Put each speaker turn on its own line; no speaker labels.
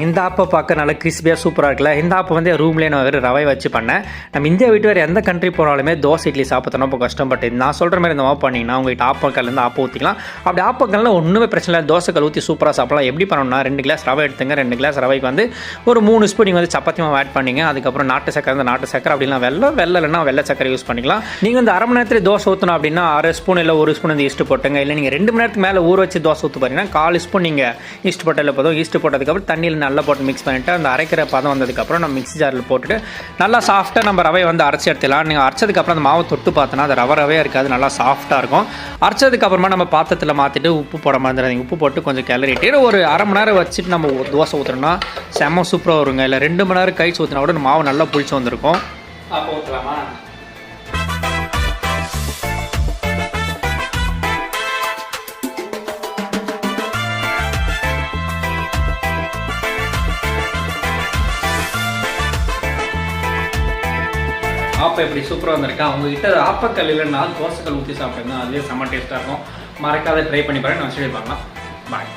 இந்த ஆப்பை பார்க்க நல்லா கிறிஸ்பியாக சூப்பராக இருக்குல்ல. இந்த ஆப்பை வந்து ரூம்லேயே நான் வேறு ரவை வச்சு பண்ணேன். நம்ம இந்தியா விட்டு வேறு எந்த கண்ட்ரி போனாலுமே தோசை இட்லி சாப்பிட்றோம் இப்போ கஷ்டப்பட்டு நான் சொல்கிற மாதிரி இந்த மாவு பண்ணிங்கன்னா உங்கள்கிட்ட ஆப்பக்கல்லேருந்து ஆப்பம் ஊற்றிக்கலாம். அப்படி ஆப்பக்கல்ல ஒன்றுமே பிரச்சனை இல்லை, தோசைக்கல் ஊற்றி சூப்பராக சாப்பிடலாம். எப்படி பண்ணணும்னா 2 கிளாஸ் ரவை எடுத்துங்க. 2 கிளாஸ் ரவைக்கு வந்து ஒரு 3 ஸ்பூன் நீங்கள் வந்து சப்பாத்தி மாவு ஆட் பண்ணிங்க. அதுக்கப்புறம் நாட்டு சக்கரை, நாட்டு சக்கரை அப்படின்னா வெள்ளை இல்லைன்னா வெள்ளை சக்கரை யூஸ் பண்ணிக்கலாம். நீங்கள் வந்து அரை மணி நேரத்தில் தோசை ஊற்றணும் அப்படின்னா 1/2 ஸ்பூன் இல்லை 1 ஸ்பூன் வந்து ஈஸ்ட் போட்டுங்க. இல்லை நீங்கள் 2 மணி நேரத்துக்கு மேலே ஊற வச்சு தோசை ஊற்று பாருங்கன்னா 1/4 ஸ்பூன் நீங்கள் ஈஸ்ட் போட்டால் போதும். ஈஸ்ட் போட்டதுக்கப்புறம் தண்ணியில் நல்லா போட்டு மிக்ஸ் பண்ணிவிட்டு அந்த அரைக்கிற பதம் வந்ததுக்கப்புறம் நம்ம மிக்ஸி ஜாரில் போட்டுட்டு நல்லா சாஃப்ட்டாக நம்ம ரவையை வந்து அரைச்சி எடுத்துக்கலாம். நீங்கள் அரைச்சதுக்கப்புறம் அந்த மாவை தொட்டு பார்த்தோன்னா அது ரவையாக இருக்காது, நல்லா சாஃப்ட்டாக இருக்கும். அரைச்சதுக்கப்புறமா நம்ம பாத்திரத்தில் மாற்றிட்டு உப்பு போட மாதிரி உப்பு போட்டு கொஞ்சம் கிளறிட்டு ஒரு அரை மணி நேரம் வச்சுட்டு நம்ம தோசை ஊற்றுறோம்னா செம்ம சூப்பராக வருங்க. இல்லை 2 மணி நேரம் கழிச்சு ஊற்றினா கூட மாவு நல்லா புளிச்சு வந்திருக்கும். அப்போ ஊற்றலாமா? ஆப்பம் எப்படி சூப்பராக வந்திருக்கா. உங்ககிட்ட ஆப்பக்கல் இல்லைன்னா தோசைக்கல் ஊற்றி சாப்பிடுங்க, அதுவே செம்ம டேஸ்ட்டாக இருக்கும். மறக்காத ட்ரை பண்ணி பாருங்க. நான் சொல்லி பார்க்கலாம். பாய்.